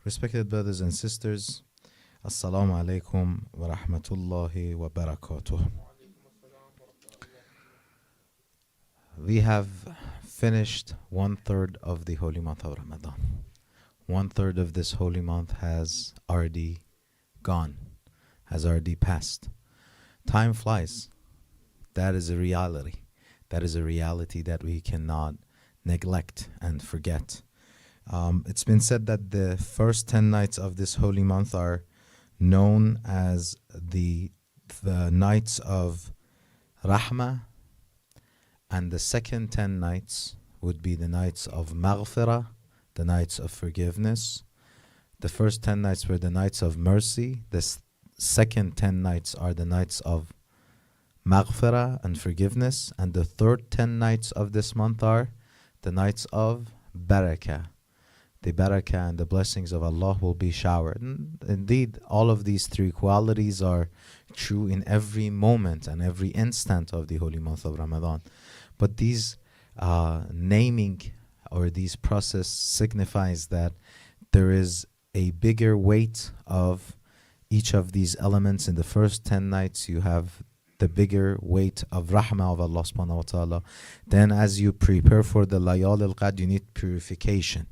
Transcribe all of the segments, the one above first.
Respected brothers and sisters, Assalamu alaikum wa rahmatullahi wa barakatuh. We have finished 1/3 of the holy month of Ramadan. 1/3 of this holy month has already gone, has already passed. Time flies. That is a reality. That is a reality that we cannot neglect and forget. It's been said that the first 10 nights of this holy month are known as the nights of Rahmah, and the second 10 nights would be the nights of Maghfirah, the nights of forgiveness. The first 10 nights were the nights of mercy. The second 10 nights are the nights of Maghfirah and forgiveness. And the third 10 nights of this month are the nights of Barakah. The barakah and the blessings of Allah will be showered. And indeed, all of these three qualities are true in every moment and every instant of the holy month of Ramadan. But these naming or these process signifies that there is a bigger weight of each of these elements. In the first 10 nights, you have the bigger weight of rahmah of Allah subhanahu wa ta'ala. Then as you prepare for the layal al-qadr, you need purification.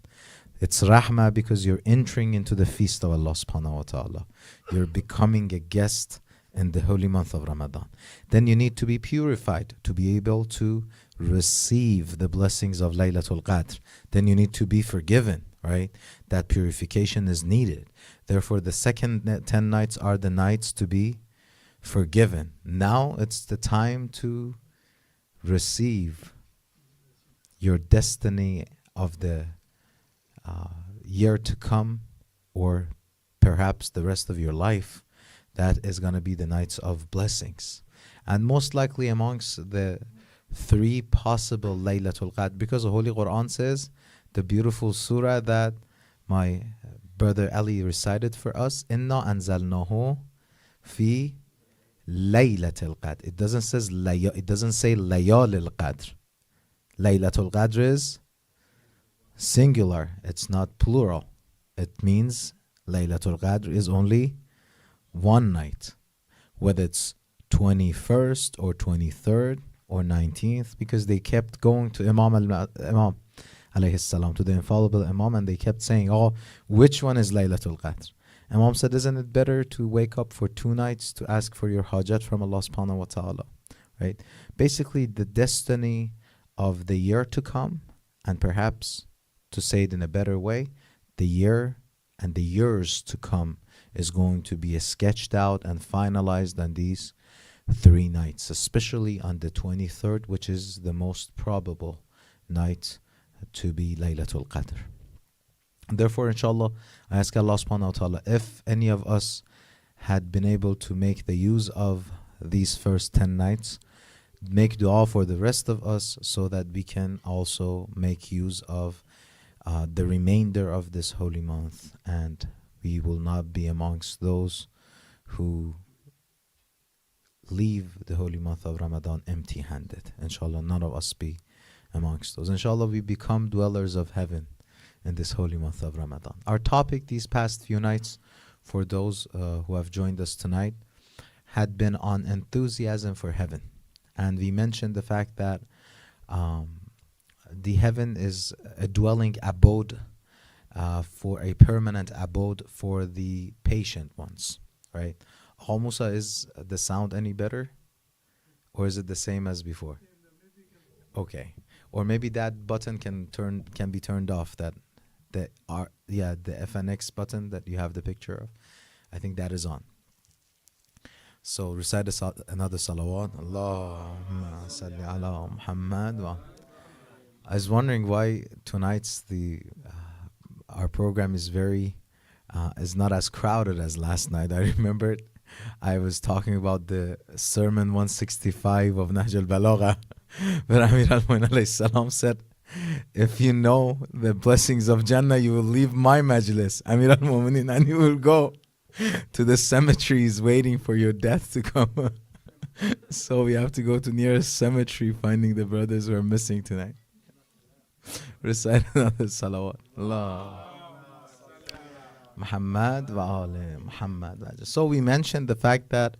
It's rahmah because you're entering into the feast of Allah subhanahu wa ta'ala. You're becoming a guest in the holy month of Ramadan. Then you need to be purified to be able to receive the blessings of Laylatul Qadr. Then you need to be forgiven, right? That purification is needed. Therefore, the second 10 nights are the nights to be forgiven. Now it's the time to receive your destiny of the year to come, or perhaps the rest of your life. That is going to be the nights of blessings. And most likely amongst the three possible Laylatul Qadr, because the Holy Quran says, the beautiful surah that my brother Ali recited for us, Inna anzalnahu fi Laylatul Qadr. It doesn't say Layalil Qadr. Laylatul Qadr is singular, it's not plural. It means Laylatul Qadr is only one night, whether it's 21st or 23rd or 19th, because they kept going to Imam alayhi salam, to the infallible Imam, and they kept saying, oh, which one is Laylatul Qadr? Imam said, isn't it better to wake up for 2 nights to ask for your hajat from Allah subhanahu wa ta'ala, right? Basically, the destiny of the year to come, and perhaps to say it in a better way, the year and the years to come is going to be sketched out and finalized on these 3 nights, especially on the 23rd, which is the most probable night to be Laylatul Qadr. Therefore, inshallah, I ask Allah subhanahu wa ta'ala, if any of us had been able to make the use of these first 10 nights, make dua for the rest of us so that we can also make use of the remainder of this holy month, and we will not be amongst those who leave the holy month of Ramadan empty-handed. Inshallah, none of us be amongst those. Inshallah, we become dwellers of heaven in this holy month of Ramadan. Our topic these past few nights, for those who have joined us tonight, had been on enthusiasm for heaven. And we mentioned the fact that the heaven is a dwelling abode, for a permanent abode for the patient ones, right? Musa, is the sound any better, or is it the same as before? Okay, or maybe that button can be turned off. That the FNX button that you have the picture of, I think that is on. So recite another salawat. Allahumma salli ala Muhammad. I was wondering why tonight's our program is is not as crowded as last night. I remembered I was talking about the sermon 165 of Nahj al-Balagha, where Amir al-Mu'min alayhi salam said, if you know the blessings of Jannah, you will leave my majlis, Amir al-Mu'minin, and you will go to the cemeteries waiting for your death to come. So we have to go to nearest cemetery finding the brothers who are missing tonight. Recite another salawat. Allah. Muhammad wa ali Muhammad. So we mentioned the fact that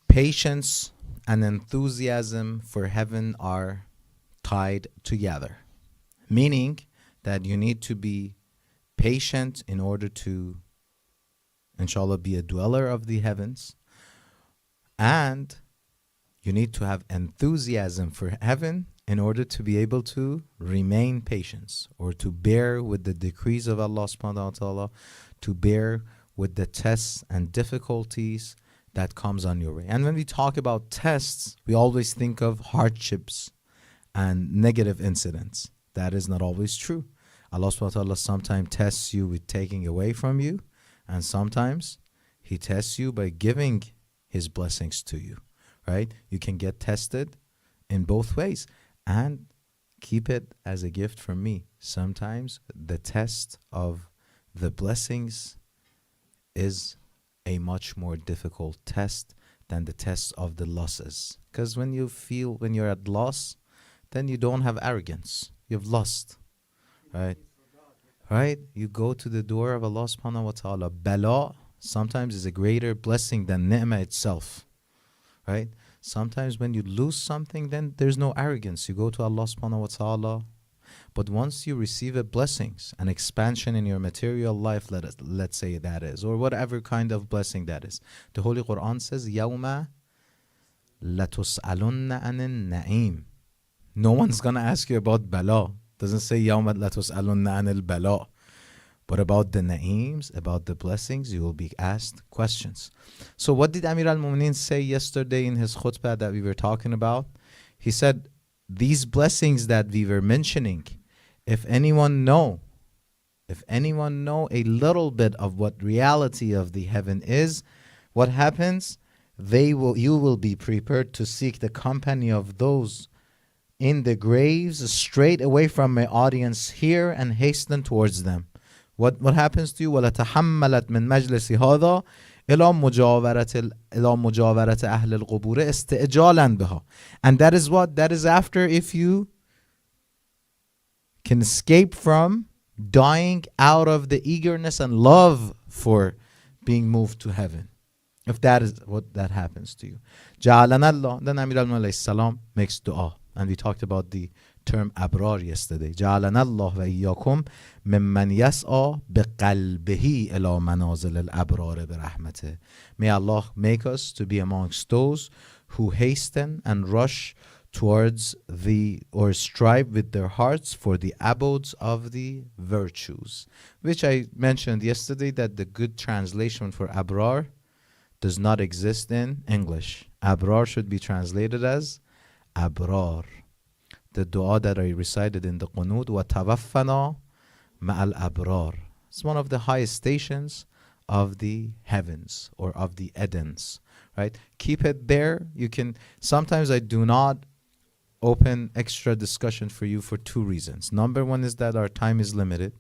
patience and enthusiasm for heaven are tied together, meaning that you need to be patient in order to, inshallah, be a dweller of the heavens, and you need to have enthusiasm for heaven in order to be able to remain patient or to bear with the decrees of Allah subhanahu wa ta'ala, to bear with the tests and difficulties that comes on your way. And when we talk about tests, we always think of hardships and negative incidents. That is not always true. Allah subhanahu wa ta'ala sometimes tests you with taking away from you, and sometimes He tests you by giving His blessings to you, right? You can get tested in both ways. And keep it as a gift from me. Sometimes the test of the blessings is a much more difficult test than the test of the losses. Because when you're at loss, then you don't have arrogance. You've lost, right? Right? You go to the door of Allah subhanahu wa ta'ala. Bala sometimes is a greater blessing than ni'mah itself, right? Sometimes when you lose something, then there's no arrogance. You go to Allah subhanahu wa ta'ala. But once you receive a blessings, an expansion in your material life, let's say that is, or whatever kind of blessing that is. The Holy Quran says, يَوْمَ لَتُسْأَلُنَّ عَنِ النَّعِيمِ. No one's going to ask you about bala. Doesn't say يَوْمَ لَتُسْأَلُنَّ عَنِ الْبَلَاءِ. But about the na'ims, about the blessings, you will be asked questions. So what did Amir al-Mu'mineen say yesterday in his khutbah that we were talking about? He said, these blessings that we were mentioning, if anyone know a little bit of what reality of the heaven is, what happens? You will be prepared to seek the company of those in the graves straight away from my audience here and hasten towards them. What happens to you? وَلَتَحَمَّلَتْ مِنْ مَجْلِسِ هَذَا إِلَى مُجَاوَرَةِ أَهْلِ الْقُبُورِ اسْتِئْجَالًا بِهَا. And that is what? That is after if you can escape from dying out of the eagerness and love for being moved to heaven. If that is what that happens to you. جَعَلَنَا اللَّهُ. Then Amir al-Mu'mineen salam makes dua. And we talked about the term abrar yesterday. جعلنا الله وإياكم ممن يسعى بقلبه إلى منازل الأبرار برحمته. May Allah make us to be amongst those who hasten and rush towards or strive with their hearts for the abodes of the virtues. Which I mentioned yesterday that the good translation for abrar does not exist in English. Abrar should be translated as abrar. The dua that I recited in the Qunut, وَتَوَفَّنَا مَعَ الْأَبْرَارِ. It's one of the highest stations of the heavens or of the Edens, right? Keep it there. You can. Sometimes I do not open extra discussion for you for two reasons. Number one is that our time is limited.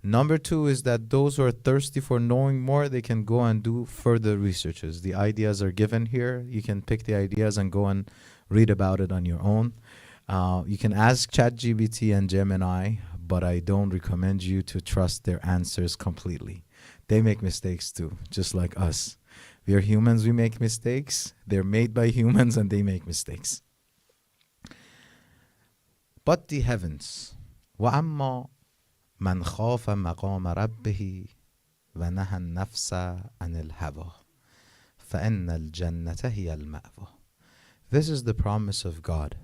Number two is that those who are thirsty for knowing more, they can go and do further researches. The ideas are given here. You can pick the ideas and go and read about it on your own. You can ask ChatGPT and Gemini, but I don't recommend you to trust their answers completely. They make mistakes too, just like us. We are humans, we make mistakes. They're made by humans and they make mistakes. But the heavens, وَأَمَّا مَنْ خَافَ مَقَامَ رَبِّهِ وَنَهَى النَّفْسَ عَنِ الْهَوَى فَإِنَّ الْجَنَّةَ هِيَ الْمَأْوَى. This is the promise of God.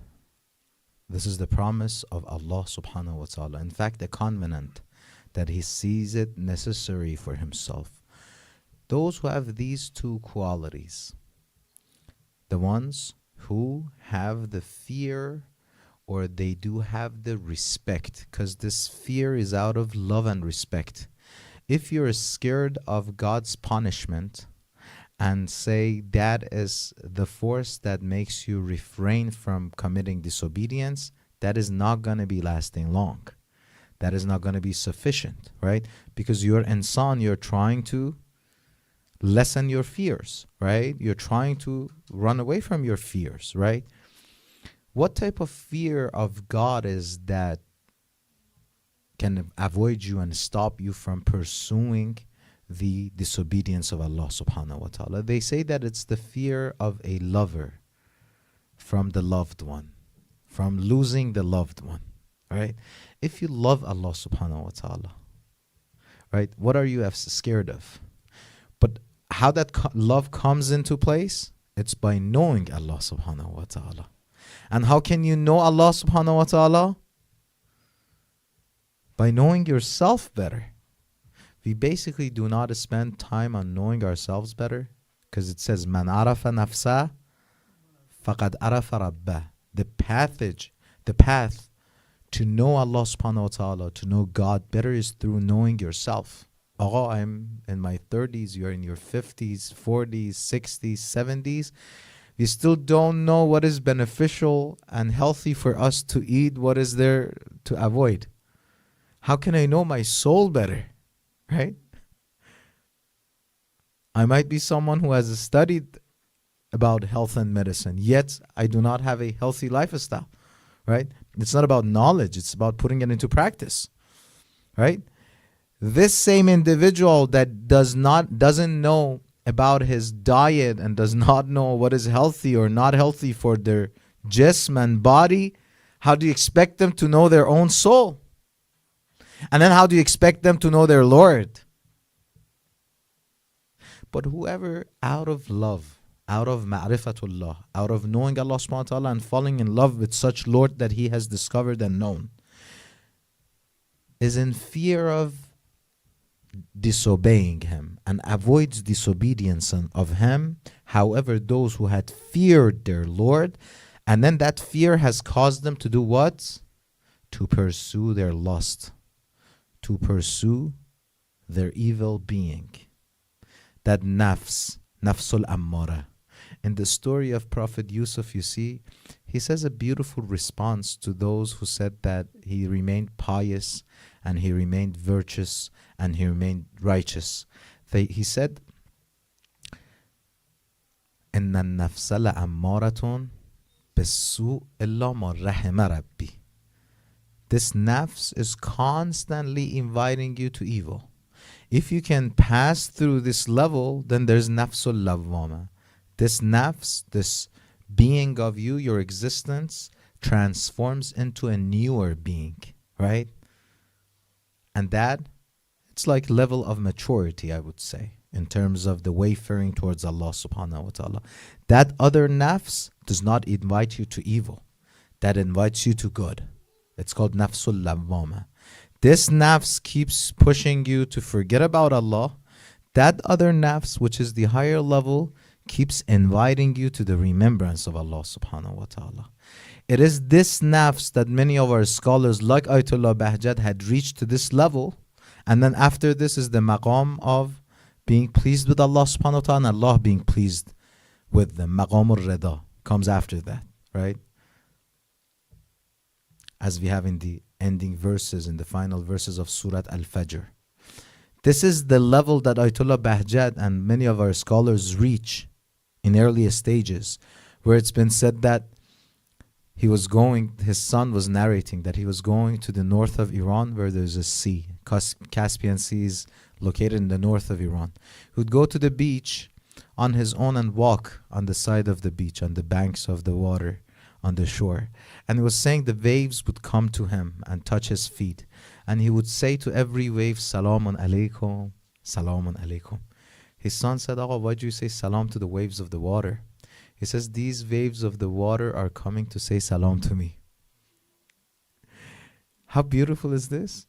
This is the promise of Allah subhanahu wa ta'ala. In fact, a covenant that He sees it necessary for Himself. Those who have these two qualities, the ones who have the fear or they do have the respect, because this fear is out of love and respect. If you're scared of God's punishment, and say that is the force that makes you refrain from committing disobedience, that is not going to be lasting long. That is not going to be sufficient, right? Because you're insan, you're trying to lessen your fears, right? You're trying to run away from your fears, right? What type of fear of God is that can avoid you and stop you from pursuing the disobedience of Allah subhanahu wa ta'ala. They say that it's the fear of a lover from the loved one, from losing the loved one, right? If you love Allah subhanahu wa ta'ala, right, what are you scared of? But how that love comes into place, it's by knowing Allah subhanahu wa ta'ala. And how can you know Allah subhanahu wa ta'ala? By knowing yourself better. We basically do not spend time on knowing ourselves better, because it says, Man arafa nafsa faqad arafa rabbah. The path to know Allah subhanahu wa ta'ala, to know God better, is through knowing yourself. Oh, I'm in my 30s, you're in your 50s, 40s, 60s, 70s. We still don't know what is beneficial and healthy for us to eat, what is there to avoid. How can I know my soul better? Right? I might be someone who has studied about health and medicine, yet I do not have a healthy lifestyle, right? It's not about knowledge, it's about putting it into practice, right? This same individual that doesn't know about his diet and does not know what is healthy or not healthy for their jism and body, how do you expect them to know their own soul? And then how do you expect them to know their Lord? But whoever out of love, out of ma'rifatullah, out of knowing Allah subhanahu wa ta'ala and falling in love with such Lord that he has discovered and known, is in fear of disobeying him and avoids disobedience of him. However, those who had feared their Lord, and then that fear has caused them to do what? To pursue their lust, to pursue their evil being. That nafsul ammara. In the story of Prophet Yusuf, you see, he says a beautiful response to those who said that he remained pious and he remained virtuous and he remained righteous. He said, Inna nafsala ammaratun bisu illa ma rahima rabbi. This nafs is constantly inviting you to evil. If you can pass through this level, then there's nafsul lawwama. This nafs, this being of you, your existence, transforms into a newer being, right? And that, it's like level of maturity, I would say, in terms of the wayfaring towards Allah subhanahu wa ta'ala. That other nafs does not invite you to evil. That invites you to good. It's called nafsul lawwama. This nafs keeps pushing you to forget about Allah. That other nafs, which is the higher level, keeps inviting you to the remembrance of Allah subhanahu wa ta'ala. It is this nafs that many of our scholars, like Ayatollah Bahjat, had reached to this level. And then after this is the maqam of being pleased with Allah subhanahu wa ta'ala and Allah being pleased with them. Maqam al-rida comes after that, right? As we have in the ending verses, in the final verses of Surah Al-Fajr. This is the level that Ayatollah Bahjat and many of our scholars reach in earlier stages, where it's been said that his son was narrating that he was going to the north of Iran where there's a sea. Caspian Sea is located in the north of Iran. He would go to the beach on his own and walk on the side of the beach, on the banks of the water, on the shore. And he was saying the waves would come to him and touch his feet. And he would say to every wave, Salamun alaikum, Salamun alaikum. His son said, "Agha, why do you say salam to the waves of the water?" He says, "These waves of the water are coming to say salam to me." How beautiful is this?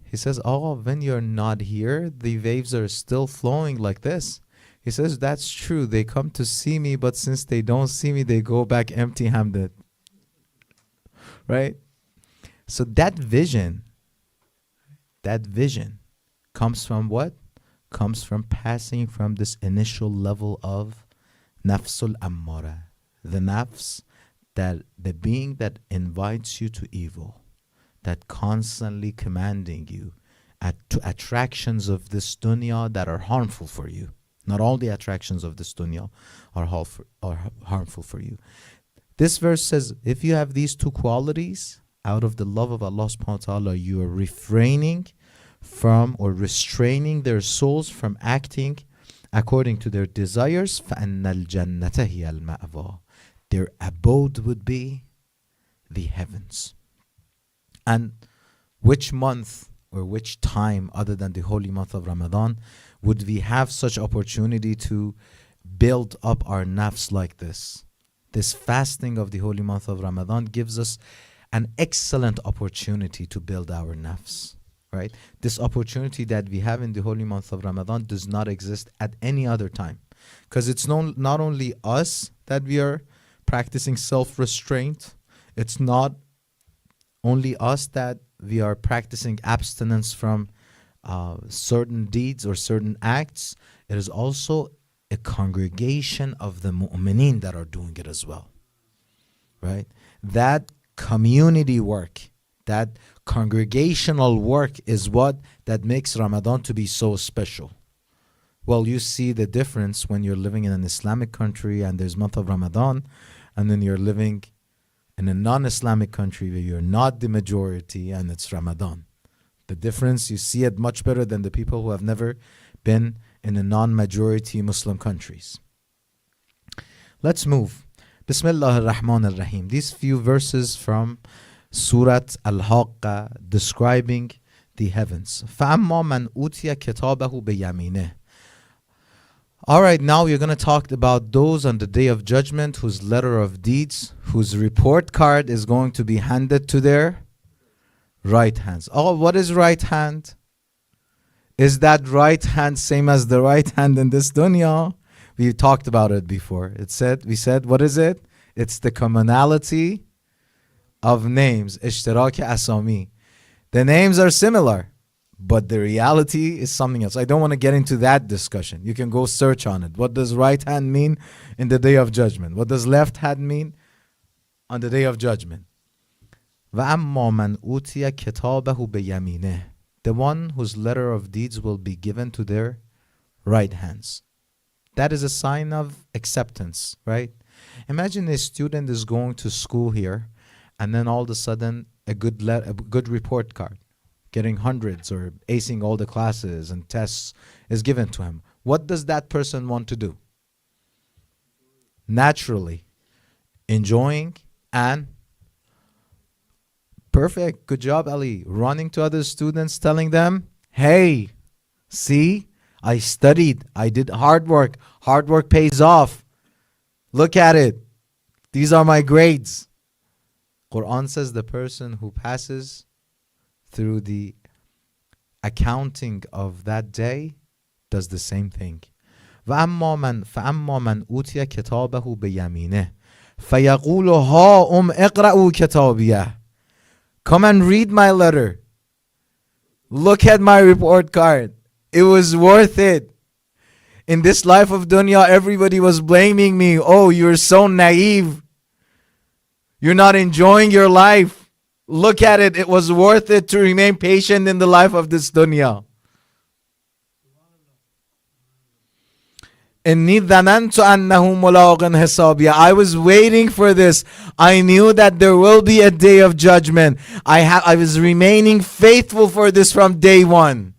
He says, "Agha, when you're not here, the waves are still flowing like this." He says, "That's true. They come to see me, but since they don't see me, they go back empty-handed." Right? So that vision comes from what? Comes from passing from this initial level of nafsul ammara. The nafs, that the being that invites you to evil, that constantly commanding you to attractions of this dunya that are harmful for you. Not all the attractions of this dunya are harmful for you. This verse says, if you have these two qualities, out of the love of Allah subhanahu wa ta'ala, you are refraining from or restraining their souls from acting according to their desires. فَأَنَّ الْجَنَّةَ هِيَ الْمَأْوَى. Their abode would be the heavens. And which month or which time other than the holy month of Ramadan would we have such opportunity to build up our nafs like this? This fasting of the holy month of Ramadan gives us an excellent opportunity to build our nafs, right? This opportunity that we have in the holy month of Ramadan does not exist at any other time, because it's not only us that we are practicing self-restraint, it's not only us that we are practicing abstinence from certain deeds or certain acts. It is also a congregation of the mu'mineen that are doing it as well, right? That community work, that congregational work is what that makes Ramadan to be so special. Well, you see the difference when you're living in an Islamic country and there's month of Ramadan, and then you're living in a non-Islamic country where you're not the majority and it's Ramadan. The difference, you see it much better than the people who have never been in the non-majority Muslim countries. Let's move. Bismillah ar-Rahman ar-Rahim. These few verses from Surat Al-Haqqa describing the heavens. فَأَمَّا مَنْ أُوتِيَ كِتَابَهُ بِيَمِينِهِ. All right, now we're going to talk about those on the day of judgment whose letter of deeds, whose report card is going to be handed to their right hands. Oh, what is right hand? Is that right hand same as the right hand in this dunya? We talked about it before. We said, what is it? It's the commonality of names. Ishtirak asami. The names are similar, but the reality is something else. I don't want to get into that discussion. You can go search on it. What does right hand mean in the day of judgment? What does left hand mean on the day of judgment? وَأَمَّا مَنْ أُوتِيَ كِتَابَهُ بِيَمِينِهِ. The one whose letter of deeds will be given to their right hands. That is a sign of acceptance, right? Imagine a student is going to school here, and then all of a sudden a good report card, getting hundreds or acing all the classes and tests is given to him. What does that person want to do? Naturally, enjoying and perfect. Good job, Ali. Running to other students, telling them, hey, see, I studied. I did hard work. Hard work pays off. Look at it. These are my grades. Quran says the person who passes through the accounting of that day does the same thing. فَأَمَّا مَنْ أُوتِيَ كِتَابَهُ بِيَمِينِهِ فَيَقُولُ هَاؤُمْ اقْرَءُوا كِتَابِيَهْ. Come and read my letter. Look at my report card. It was worth it. In this life of dunya, everybody was blaming me. Oh, you're so naive. You're not enjoying your life. Look at it. It was worth it to remain patient in the life of this dunya. إِنِّي ظَنَنْتُ أَنَّهُ مُلَاقٍ حِسَابِيَهْ. I was waiting for this. I knew that there will be a day of judgment. I was remaining faithful for this from day one.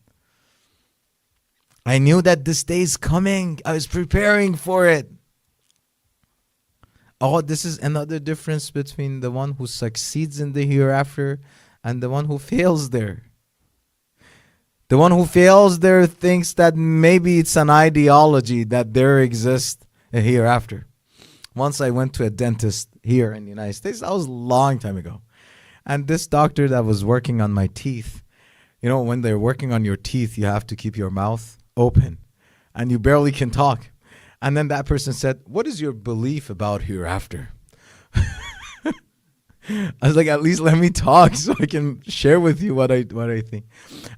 I knew that this day is coming. I was preparing for it. Oh, this is another difference between the one who succeeds in the hereafter and the one who fails there. The one who fails there thinks that maybe it's an ideology that there exists a hereafter. Once I went to a dentist here in the United States. That was a long time ago. And this doctor that was working on my teeth, you know, when they're working on your teeth, you have to keep your mouth open and you barely can talk. And then that person said, what is your belief about hereafter? I was like, at least let me talk so I can share with you what I think.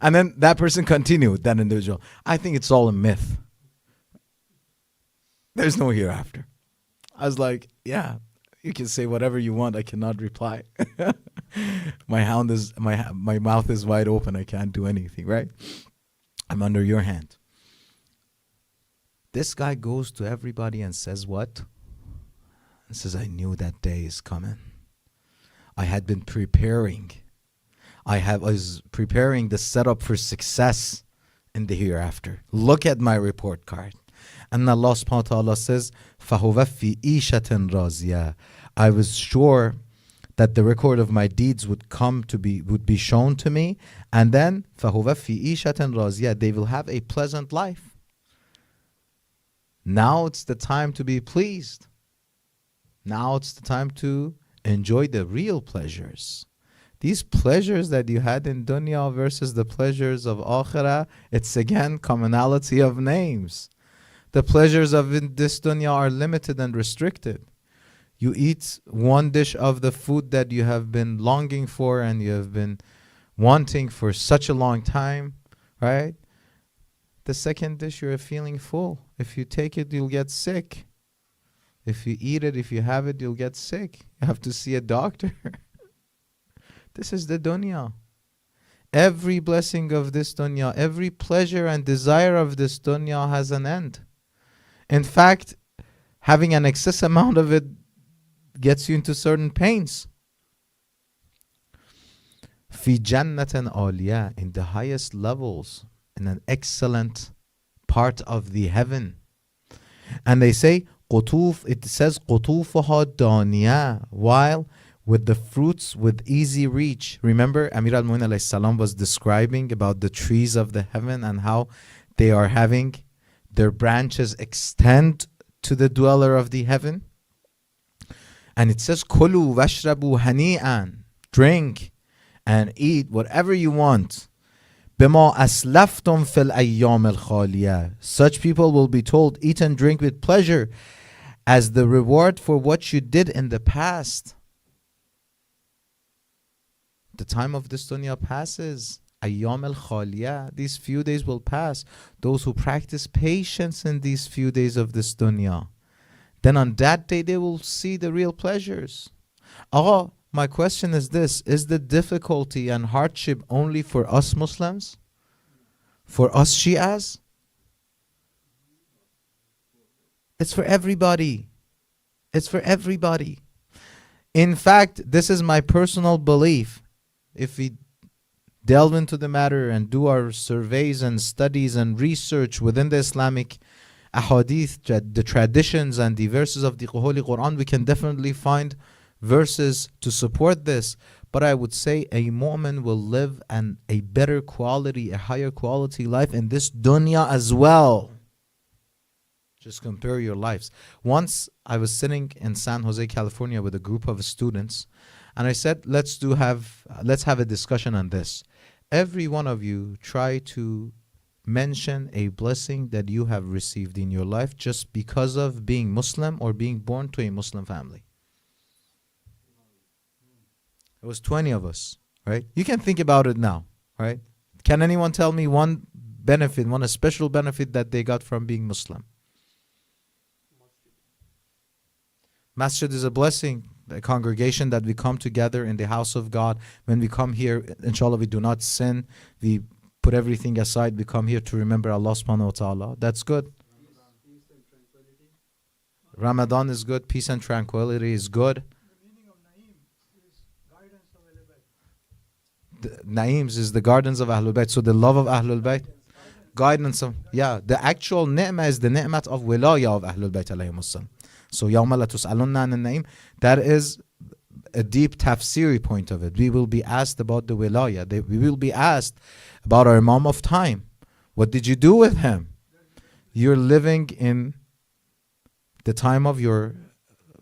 And then that person continued, that individual. I think it's all a myth. There's no hereafter. I was like, yeah, you can say whatever you want. I cannot reply. My mouth is wide open. I can't do anything, right? I'm under your hand. This guy goes to everybody and says what? He says, I knew that day is coming. I had been preparing. I was preparing the setup for success in the hereafter. Look at my report card. And Allah subhanahu wa ta'ala says, فَهُوَ فِي إِيشَةٍ رَازِيَةٍ. I was sure that the record of my deeds would be shown to me, and then فَهُوَ فِي إِيشَةٍ رَازِيَةٍ. They will have a pleasant life. Now it's the time to be pleased. Now it's the time to enjoy the real pleasures. These pleasures that you had in dunya versus the pleasures of akhirah, it's again commonality of names. The pleasures of this dunya are limited and restricted. You eat one dish of the food that you have been longing for and you have been wanting for such a long time, right? The second dish, you're feeling full. If you take it, you'll get sick. If you eat it, if you have it, you'll get sick. You have to see a doctor. This is the dunya. Every blessing of this dunya, every pleasure and desire of this dunya has an end. In fact, having an excess amount of it gets you into certain pains. Fi jannatin aliyah, in the highest levels, in an excellent part of the heaven. And they say, qutuf, it says, qutufuha daniya, while with the fruits with easy reach. Remember, Amir al-Mu'min alayhi salam was describing about the trees of the heaven and how they are having their branches extend to the dweller of the heaven. And it says, Kulu washrabu hani'an, drink and eat whatever you want. Bima aslaftum fil ayyam al-khaliyah. Such people will be told, eat and drink with pleasure as the reward for what you did in the past. The time of this dunya passes. Ayyam al-khaliyah. These few days will pass. Those who practice patience in these few days of this dunya, then on that day they will see the real pleasures. My question is this: is the difficulty and hardship only for us Muslims? For us Shias? It's for everybody. It's for everybody. In fact, this is my personal belief. If we delve into the matter and do our surveys and studies and research within the Islamic ahadith, the traditions and the verses of the Holy Quran, we can definitely find verses to support this. But I would say a mu'min will live a better quality, a higher quality life in this dunya as well. Just compare your lives. Once I was sitting in San Jose, California with a group of students, and I said, let's have a discussion on this. Every one of you try to mention a blessing that you have received in your life just because of being Muslim or being born to a Muslim family. It was 20 of us, right? You can think about it now, right? Can anyone tell me one benefit, a special benefit that they got from being Muslim? Masjid is a blessing, a congregation that we come together in the house of God. When we come here, inshallah, we do not sin. We put everything aside. We come here to remember Allah subhanahu wa ta'ala. That's good. Ramadan is good. Peace and tranquility is good. Naeems is the gardens of Ahlul Bayt. So the love of Ahlul Bayt, guidance of, the actual ni'mah is the ni'mat of wilayah of Ahlul Bayt alayhimus salam. So yawma la tus'alunna an naeem, that is a deep tafsiri point of it. We will be asked about the wilayah. We will be asked about our Imam of time. What did you do with him? You're living in the time of your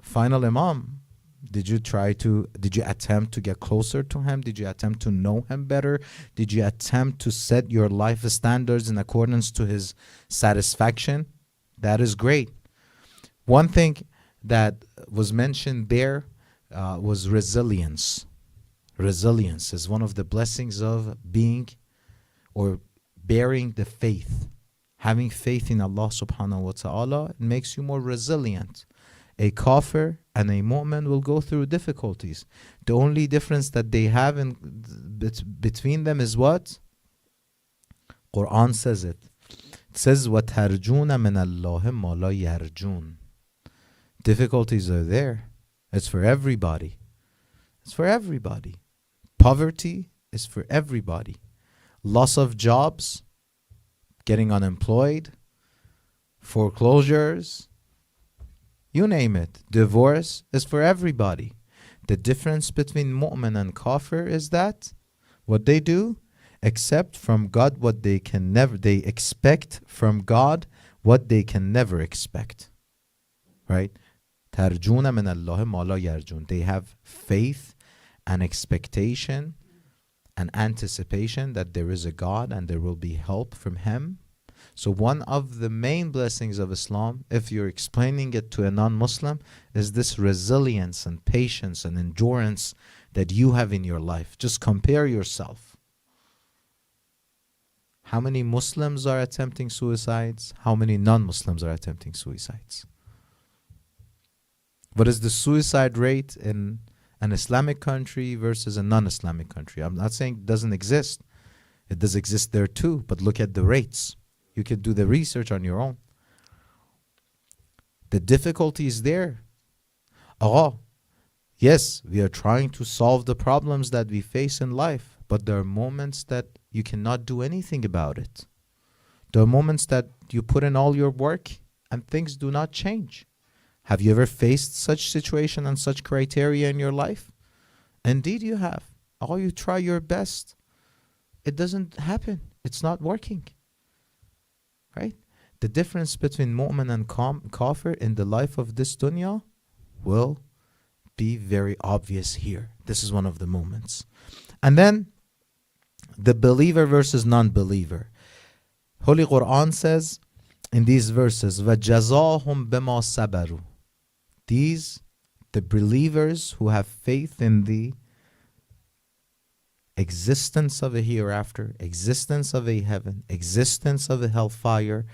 final Imam. Did you attempt to get closer to him? Did you attempt to know him better? Did you attempt to set your life standards in accordance to his satisfaction? That is great. One thing that was mentioned there was resilience. Resilience is one of the blessings of being or bearing the faith. Having faith in Allah subhanahu wa ta'ala, it makes you more resilient. A kafir and a mu'min will go through difficulties. The only difference that they have between them is what? Quran says it. It says, وَتَرْجُونَ مِنَ اللَّهِ مَا لَا يَرْجُونَ. Difficulties are there. It's for everybody. It's for everybody. Poverty is for everybody. Loss of jobs, getting unemployed, foreclosures, you name it. Divorce is for everybody. The difference between mu'min and kafir is that what they do, accept from God what they can never, they expect from God what they can never expect. Right? ترجون من الله ما لا يرجون. They have faith and expectation and anticipation that there is a God and there will be help from Him. So one of the main blessings of Islam, if you're explaining it to a non-Muslim, is this resilience and patience and endurance that you have in your life. Just compare yourself. How many Muslims are attempting suicides? How many non-Muslims are attempting suicides? What is the suicide rate in an Islamic country versus a non-Islamic country? I'm not saying it doesn't exist. It does exist there too, but look at the rates. You can do the research on your own. The difficulty is there. Yes, we are trying to solve the problems that we face in life, but there are moments that you cannot do anything about it. There are moments that you put in all your work and things do not change. Have you ever faced such situation and such criteria in your life? Indeed you have. You try your best. It doesn't happen. It's not working. Right? The difference between mu'min and kafir in the life of this dunya will be very obvious here. This is one of the moments. And then the believer versus non-believer. Holy Quran says in these verses, وَجَزَاهُمْ بِمَا صَبَرُوا. These, the believers who have faith in the existence of a hereafter, existence of a heaven, existence of a hellfire,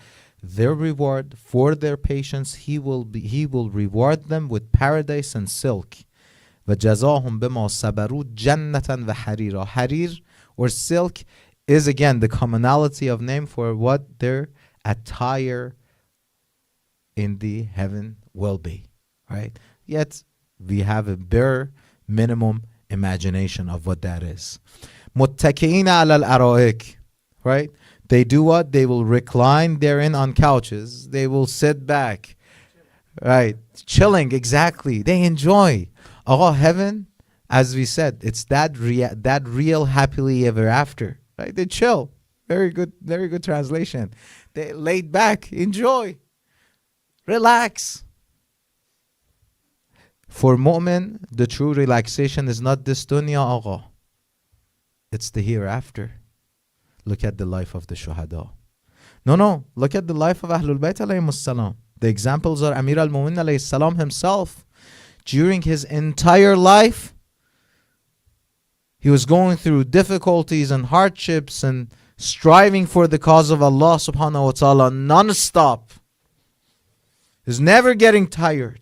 their reward for their patience, He will reward them with paradise and silk. وَجَزَاهُمْ بِمَا صَبَرُوا جَنَّةً وَحَرِيرًا. Harir or silk is again the commonality of name for what their attire in the heaven will be. Right? Yet we have a bare minimum imagination of what that is. مُتَّكِئِينَ عَلَى الْأَرَائِكِ. Right? They do what? They will recline therein on couches. They will sit back. Right? Chilling, exactly. They enjoy. Heaven, as we said, it's that real happily ever after. Right? They chill. Very good translation. They laid back, enjoy, relax. For mu'min, the true relaxation is not this dunya, it's the hereafter. Look at the life of the shuhada. No, look at the life of Ahlul Bayt alayhimus salam. The examples are Amir al-Mu'minin alayhis salam himself. During his entire life, he was going through difficulties and hardships and striving for the cause of Allah subhanahu wa ta'ala non-stop. He's never getting tired.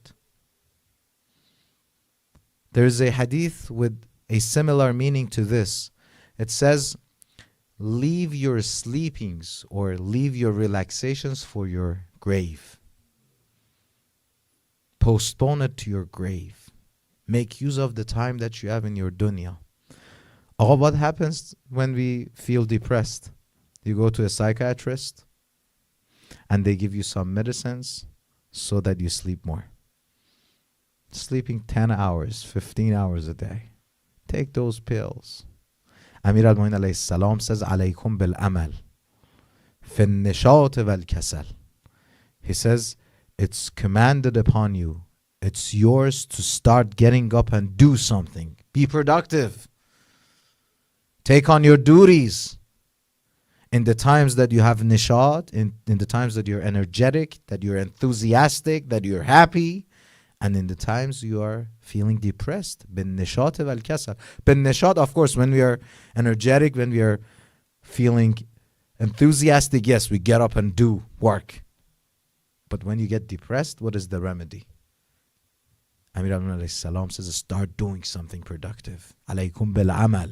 There is a hadith with a similar meaning to this. It says, leave your sleepings or leave your relaxations for your grave. Postpone it to your grave. Make use of the time that you have in your dunya. What happens when we feel depressed? You go to a psychiatrist and they give you some medicines so that you sleep more. Sleeping 10 hours, 15 hours a day. Take those pills. Amir al-Mu'minin alayhi salam says, alaykum bil-amal fi nishat wal-kasal. He says, it's commanded upon you. It's yours to start getting up and do something. Be productive. Take on your duties. In the times that you have nishat, in the times that you're energetic, that you're enthusiastic, that you're happy, and in the times you are feeling depressed. Bin nishat wal kasal. Bin nishat, of course, when we are energetic, when we are feeling enthusiastic, yes, we get up and do work. But when you get depressed, what is the remedy? Amir al-Mu'minin alayhi salam says, start doing something productive. Alaykum bil amal.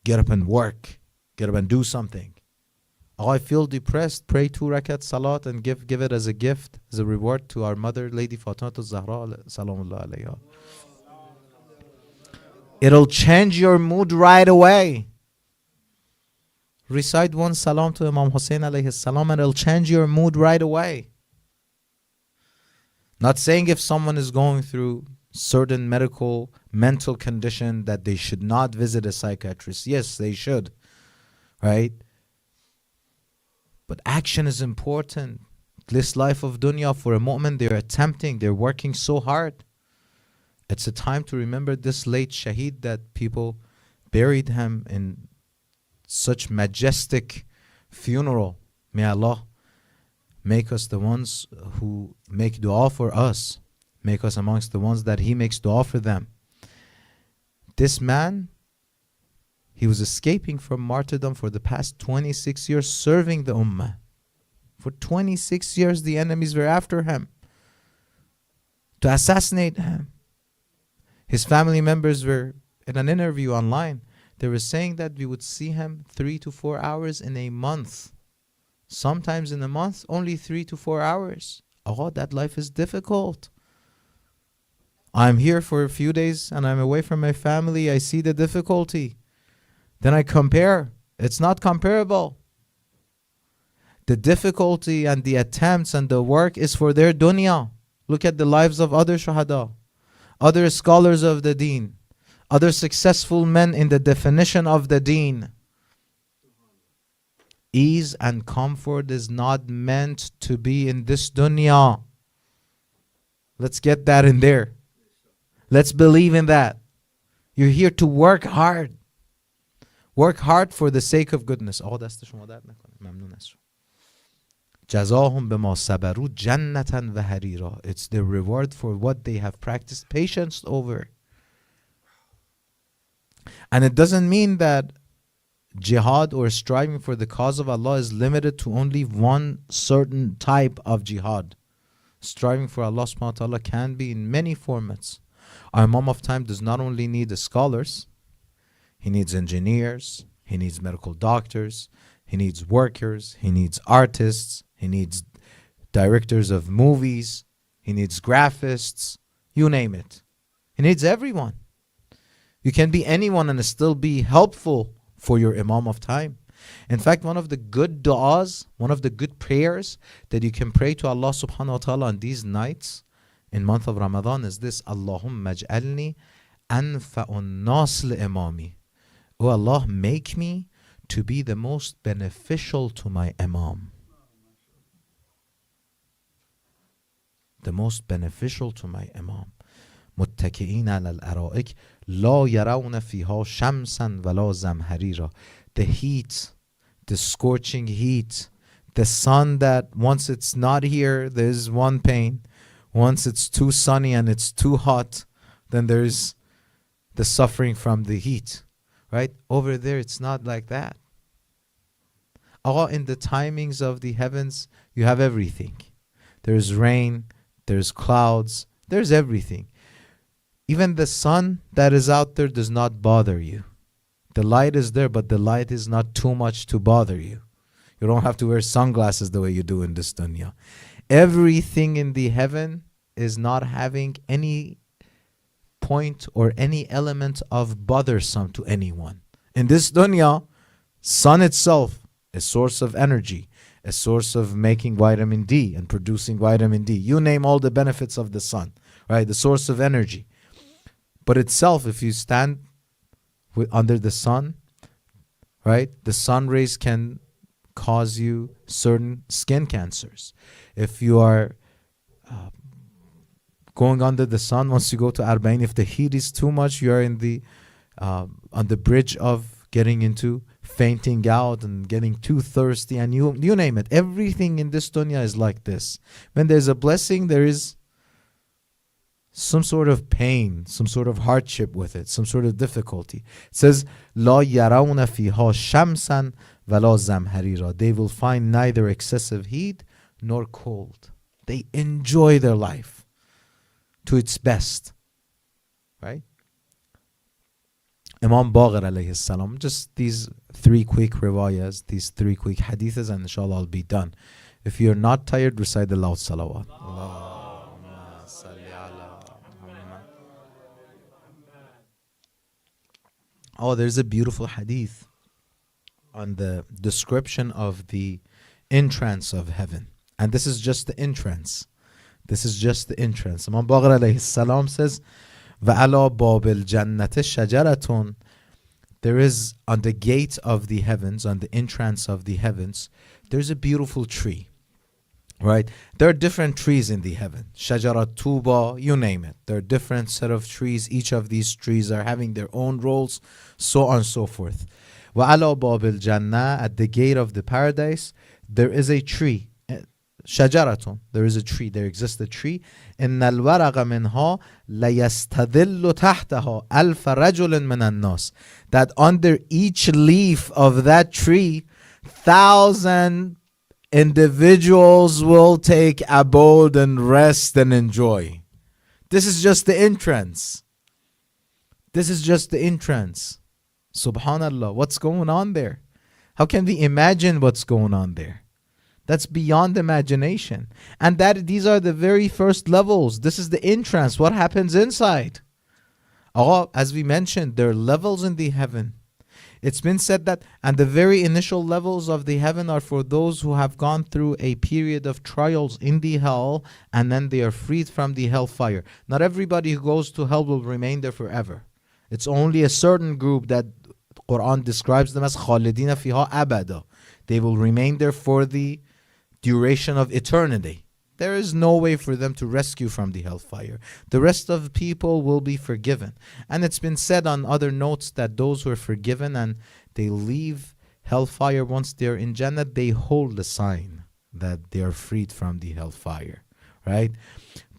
Get up and work. Get up and do something. I feel depressed. Pray 2 rakat salat and give it as a gift, as a reward to our mother, Lady Fatima al-Zahra, salamullah alayha. It'll change your mood right away. Recite one salam to Imam Hussein alayhi salam and it'll change your mood right away. Not saying if someone is going through certain medical, mental condition that they should not visit a psychiatrist. Yes, they should, right? But action is important. This life of dunya, for a moment, they're working so hard. It's a time to remember this late shaheed that people buried him in such majestic funeral. May Allah make us the ones who make dua for us. Make us amongst the ones that He makes dua for them. This man, he was escaping from martyrdom for the past 26 years, serving the ummah. For 26 years, the enemies were after him to assassinate him. His family members were in an interview online. They were saying that we would see him 3 to 4 hours in a month. Sometimes in a month, only 3 to 4 hours. Oh, that life is difficult. I'm here for a few days and I'm away from my family. I see the difficulty. Then I compare. It's not comparable. The difficulty and the attempts and the work is for their dunya. Look at the lives of other shuhada, other scholars of the deen, other successful men in the definition of the deen. Ease and comfort is not meant to be in this dunya. Let's get that in there. Let's believe in that. You're here to work hard. Work hard for the sake of goodness. دست شما درد نکنه. ممنون از شما. جزاهم بما صبروا جنة و حریرا. It's the reward for what they have practiced patience over. And it doesn't mean that jihad or striving for the cause of Allah is limited to only one certain type of jihad. Striving for Allah subhanahu wa ta'ala can be in many formats. Our Imam of time does not only need the scholars, he needs engineers, he needs medical doctors, he needs workers, he needs artists, he needs directors of movies, he needs graphists, you name it. He needs everyone. You can be anyone and still be helpful for your Imam of time. In fact, one of the good du'as, one of the good prayers that you can pray to Allah subhanahu wa ta'ala on these nights in month of Ramadan is this: Allahumma ja'alni anfa'un nas li imami. Oh Allah, make me to be the most beneficial to my Imam. The most beneficial to my Imam. متكئين على الأرائك لا يرون فيها شمسا ولا زمهريرا. The heat, the scorching heat, the sun that once it's not here, there's one pain. Once it's too sunny and it's too hot, then there's the suffering from the heat. Right? Over there, it's not like that. All in the timings of the heavens, you have everything. There's rain, there's clouds, there's everything. Even the sun that is out there does not bother you. The light is there, but the light is not too much to bother you. You don't have to wear sunglasses the way you do in this dunya. Everything in the heaven is not having any point or any element of bothersome to anyone. In this dunya, sun itself, a source of energy, a source of making vitamin D and producing vitamin D. You name all the benefits of the sun, right? The source of energy. But itself, if you stand under the sun, right, the sun rays can cause you certain skin cancers. If you are going under the sun, once you go to Arba'in, if the heat is too much, you are in the on the bridge of getting into fainting out and getting too thirsty, and you name it. Everything in this dunya is like this. When there's a blessing, there is some sort of pain, some sort of hardship with it, some sort of difficulty. It says, لا يرون فيها شمسا ولا زمهريرا. They will find neither excessive heat nor cold. They enjoy their life to its best. Right? Imam Baqir alayhi salam. Just these 3 quick riwayas, these 3 quick hadiths, and inshallah I'll be done. If you're not tired, recite the loud salawat. Allah. Oh, there's a beautiful hadith on the description of the entrance of heaven. And this is just the entrance. This is just the entrance. Imam Baqir alayhi salam says, وَعَلَى بَابِ الْجَنَّةِ شَجَرَةٌ. There is on the gate of the heavens, on the entrance of the heavens, there's a beautiful tree. Right? There are different trees in the heaven. Shajara, Tuba, you name it. There are different set of trees. Each of these trees are having their own roles, so on and so forth. وَعَلَى بَابِ الْجَنَّةِ. At the gate of the paradise, there is a tree. Shajaratun. There is a tree. There exists a tree. إِنَّ الْوَرَقَ مِنْهَا لَيَسْتَذِلُّ تَحْتَهَا أَلْفَ رَجُلٍ مِنَ النَّاسِ. That under each leaf of that tree, 1,000 individuals will take abode and rest and enjoy. This is just the entrance. This is just the entrance. Subhanallah, what's going on there? How can we imagine what's going on there? That's beyond imagination. And these are the very first levels. This is the entrance. What happens inside? Oh, as we mentioned, there are levels in the heaven. It's been said that, and the very initial levels of the heaven are for those who have gone through a period of trials in the hell, and then they are freed from the hellfire. Not everybody who goes to hell will remain there forever. It's only a certain group that Quran describes them as khalidina fiha abada. They will remain there for the duration of eternity. There is no way for them to rescue from the hellfire. The rest of people will be forgiven. And it's been said on other notes that those who are forgiven and they leave hellfire once they're in Jannah, they hold the sign that they are freed from the hellfire, right?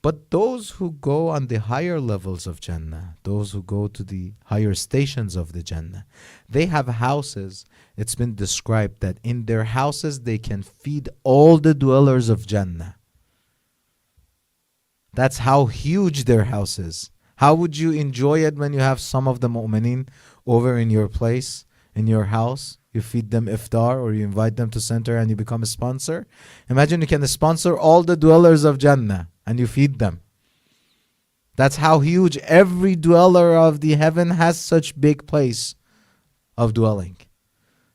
But those who go on the higher levels of Jannah, those who go to the higher stations of the Jannah, they have houses. It's been described that in their houses they can feed all the dwellers of Jannah. That's how huge their house is. How would you enjoy it when you have some of the mu'mineen over in your place, in your house? You feed them iftar or you invite them to center and you become a sponsor. Imagine you can sponsor all the dwellers of Jannah and you feed them. That's how huge every dweller of the heaven has such big place of dwelling.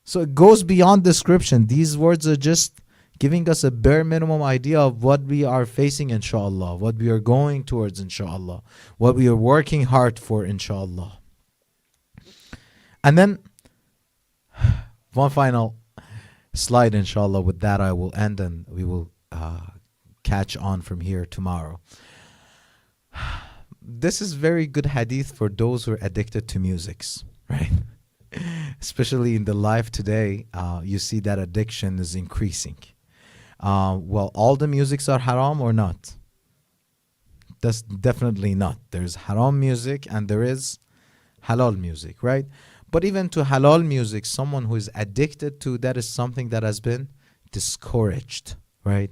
So it goes beyond description. These words are just giving us a bare minimum idea of what we are facing, inshallah, what we are going towards, inshallah, what we are working hard for, inshallah. And then one final slide, inshallah. With that, I will end and we will catch on from here tomorrow. This is very good hadith for those who are addicted to musics, right? Especially in the life today, you see that addiction is increasing. Well, all the musics are haram or not? That's definitely not. There's haram music and there is halal music, right? But even to halal music, someone who is addicted to that is something that has been discouraged, right?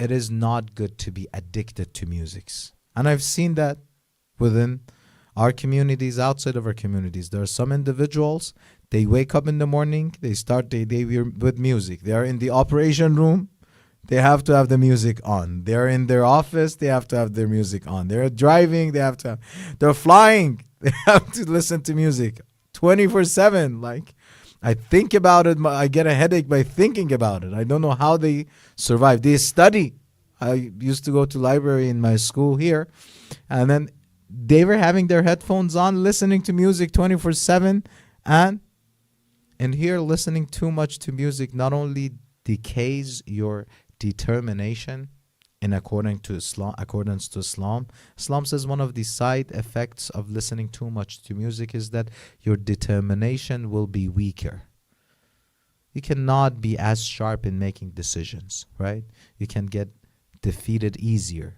It is not good to be addicted to musics. And I've seen that within our communities, outside of our communities. There are some individuals, they wake up in the morning, they start their day with music. They are in the operation room, they have to have the music on. They're in their office, they have to have their music on. They're driving, they're flying, they have to listen to music 24/7. Like, I think about it, I get a headache by thinking about it. I don't know how they survive. They study. I used to go to library in my school here, and then they were having their headphones on, listening to music 24/7, and here listening too much to music not only decays your determination in accordance to Islam. Islam says one of the side effects of listening too much to music is that your determination will be weaker. You cannot be as sharp in making decisions, right? You can get defeated easier,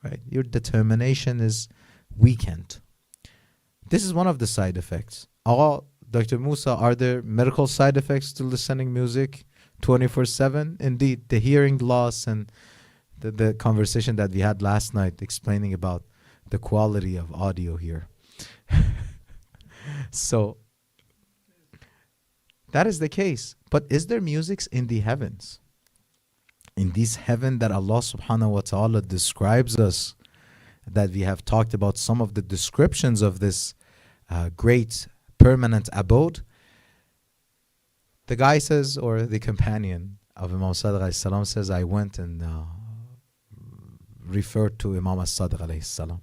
right? Your determination is weakened. This is one of the side effects. Dr. Musa, are there medical side effects to listening music 24/7? Indeed, the hearing loss and the conversation that we had last night explaining about the quality of audio here. So that is the case. But is there music in the heavens? In this heaven that Allah subhanahu wa ta'ala describes us, that we have talked about some of the descriptions of this great permanent abode. The guy says, or the companion of Imam Sadiq alayhi salam says, I went and referred to Imam as-Sadiq alayhi salam.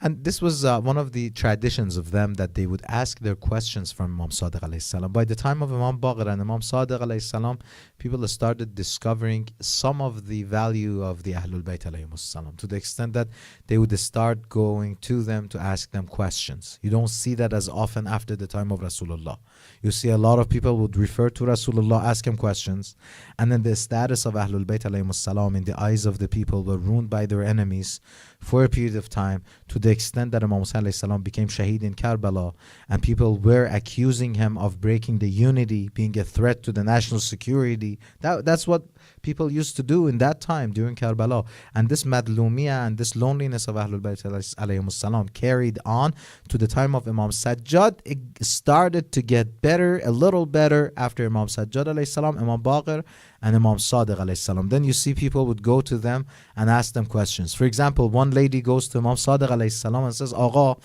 And this was one of the traditions of them, that they would ask their questions from Imam Sadiq alayhi salam. By the time of Imam Baqir and Imam Sadiq alayhi salam, people started discovering some of the value of the Ahlul Bayt alayhi salam, to the extent that they would start going to them to ask them questions. You don't see that as often after the time of Rasulullah. You see a lot of people would refer to Rasulullah, ask him questions, and then the status of Ahlul Bayt alayhi salam in the eyes of the people were ruined by their enemies for a period of time, to the extent that Imam Musa alayhi salam became shaheed in Karbala, and people were accusing him of breaking the unity, being a threat to the national security. That's what people used to do in that time during Karbala. And this madlumiyah and this loneliness of Ahlul Bayt alayhi salam carried on to the time of Imam Sajjad. It started to get better, a little better, after Imam Sajjad alayhi salam, Imam Baqir, and Imam Sadiq alayhi salam. Then you see people would go to them and ask them questions. For example, one lady goes to Imam Sadiq alayhi salam and says, Agha,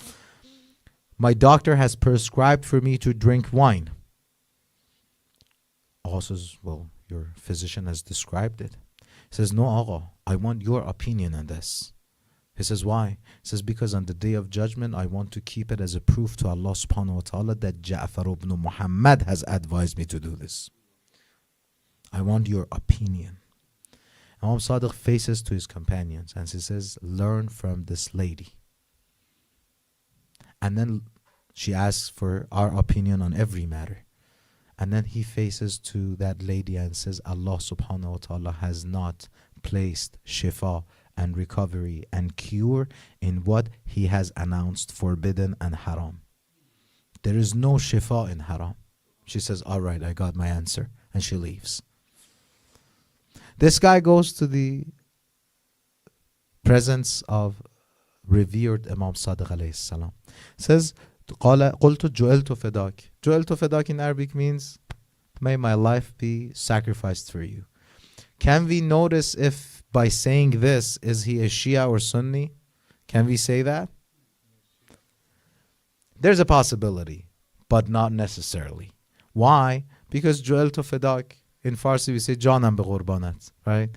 my doctor has prescribed for me to drink wine. Agha says, well, your physician has described it. He says, no, Agha, I want your opinion on this. He says, why? He says, because on the day of judgment, I want to keep it as a proof to Allah subhanahu wa ta'ala that Ja'far ibn Muhammad has advised me to do this. I want your opinion. Imam Sadiq faces to his companions and he says, learn from this lady. And then she asks for our opinion on every matter. And then he faces to that lady and says, Allah subhanahu wa ta'ala has not placed shifa and recovery and cure in what he has announced forbidden and haram. There is no shifa in haram. She says, all right, I got my answer. And she leaves. This guy goes to the presence of revered Imam Sadiq alayhi salam. Says, قُلْتُ جُعِلْتُ فِدَاكِ. جُعِلْتُ فِدَاكِ in Arabic means, may my life be sacrificed for you. Can we notice if by saying this, is he a Shia or Sunni? Can we say that? There's a possibility, but not necessarily. Why? Because جُعِلْتُ فِدَاكِ, in Farsi we say, Janam be qurbanat, right?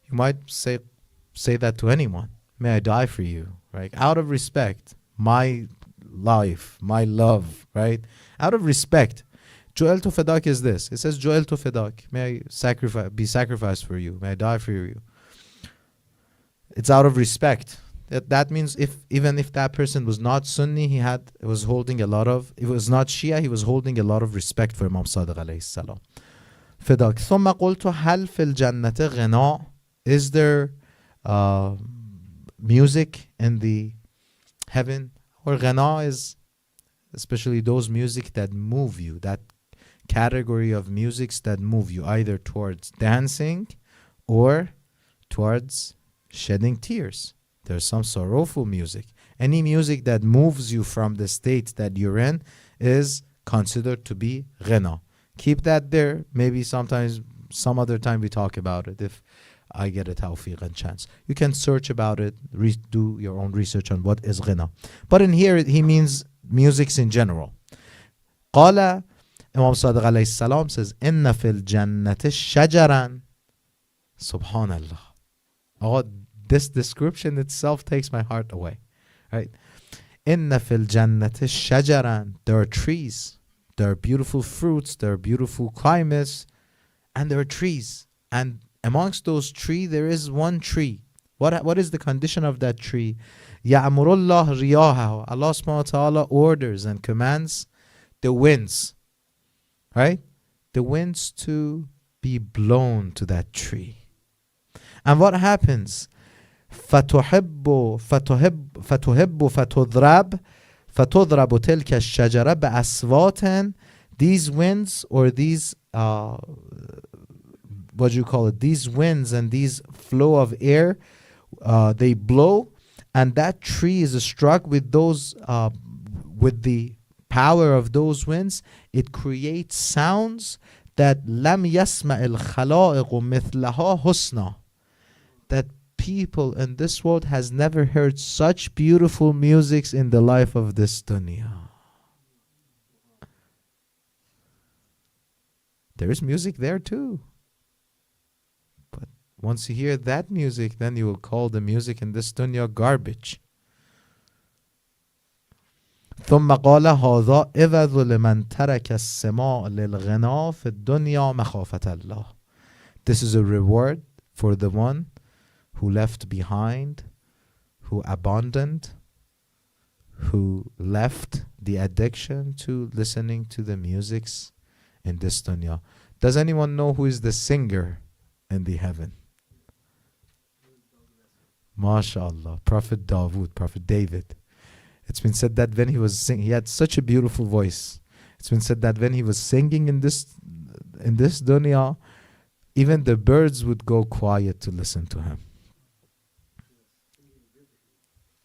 You might say that to anyone. May I die for you, right? Out of respect, my life, my love, right? Out of respect. Ju'iltu fadak is this. It says Ju'iltu fadak. May I be sacrificed for you. May I die for you. It's out of respect. That means even if that person was not Sunni, he was holding a lot of, if it was not Shia, he was holding a lot of respect for Imam Sadiq alayhi salam. Fadak. ثم قلت هل في الجنة غناء? Is there music in the heaven? Or ghana is especially those music that move you, that category of musics that move you either towards dancing or towards shedding tears. There's some sorrowful music. Any music that moves you from the state that you're in is considered to be ghana. Keep that there. Maybe sometimes, some other time we talk about it if I get a tawfiq and chance. You can search about it, do your own research on what is ghina. But in here, he means musics in general. Qala, Imam Sadiq alayhi salam says, Inna fil jannati shajaran. Subhanallah. Oh, this description itself takes my heart away. Right? Inna fil jannati shajaran. There are trees. There are beautiful fruits. There are beautiful climates. And there are trees. And amongst those trees, there is one tree. What is the condition of that tree? Ya'murullah riyaha. Allah subhanahu wa ta'ala orders and commands the winds. Right? The winds to be blown to that tree. And what happens? فَتُحِبُّ فَتُضْرَبُ تِلْكَ الشَّجَرَةِ بِأَصْوَاتٍ. These winds, or these what do you call it? These winds and these flow of air, they blow, and that tree is struck with those, with the power of those winds. It creates sounds that لم يسمع الخلائق مثلها حسنا. That people in this world has never heard such beautiful musics in the life of this dunya. There is music there too. But once you hear that music, then you will call the music in this dunya garbage. ثم قال هذا عوض لمن ترك السماع للغنا في الدنيا مخافة الله. This is a reward for the one who left behind, who abandoned, who left the addiction to listening to the musics in this dunya. Does anyone know who is the singer in the heaven? MashaAllah, Prophet Dawood, Prophet David. It's been said that when he was singing, he had such a beautiful voice. It's been said that when he was singing in this dunya, even the birds would go quiet to listen to him,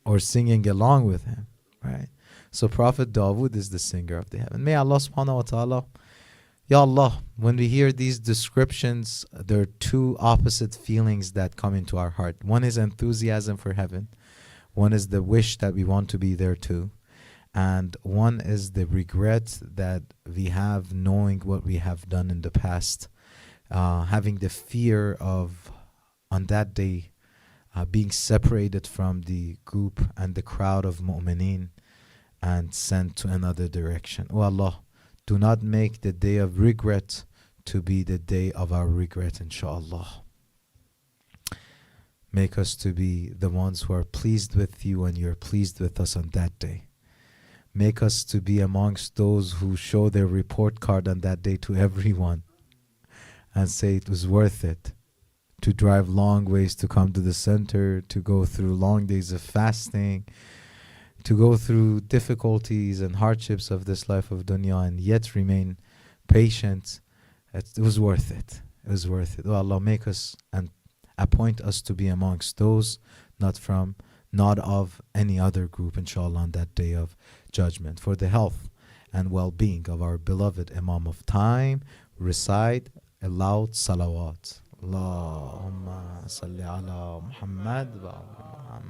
or singing along with him, right? So Prophet Dawood is the singer of the heaven. May Allah subhanahu wa ta'ala, Ya Allah, when we hear these descriptions, there are two opposite feelings that come into our heart. One is enthusiasm for heaven. One is the wish that we want to be there too. And one is the regret that we have knowing what we have done in the past. Having the fear of, on that day, being separated from the group and the crowd of mu'mineen and sent to another direction. Oh Allah, do not make the day of regret to be the day of our regret, inshaAllah. Make us to be the ones who are pleased with you and you're pleased with us on that day. Make us to be amongst those who show their report card on that day to everyone and say it was worth it to drive long ways to come to the center, to go through long days of fasting, to go through difficulties and hardships of this life of dunya and yet remain patient. It was worth it. It was worth it. Oh Allah, make us and appoint us to be amongst those, not of any other group, inshallah, on that day of judgment. For the health and well-being of our beloved Imam of time, recite a loud salawat. Allahumma salli ala Muhammad wa